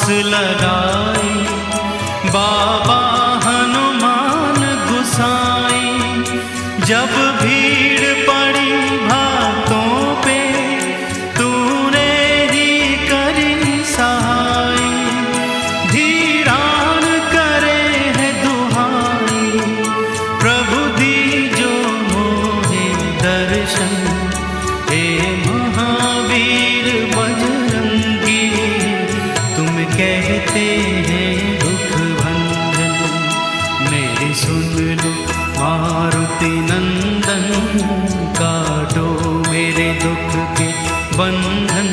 लगाई, बाबा हनुमान गुसाई। जब भीड़ पड़ी भक्तों पे, तूने ही करी सहाय। धीरान करे है दुहाई, प्रभु दीजो मोहे दर्शन। हे महावीर बजरंगी, तुम कहते हैं दुख भंजन। मेरी सुन लो मारुति नंदन, काटो मेरे दुख के बंधन।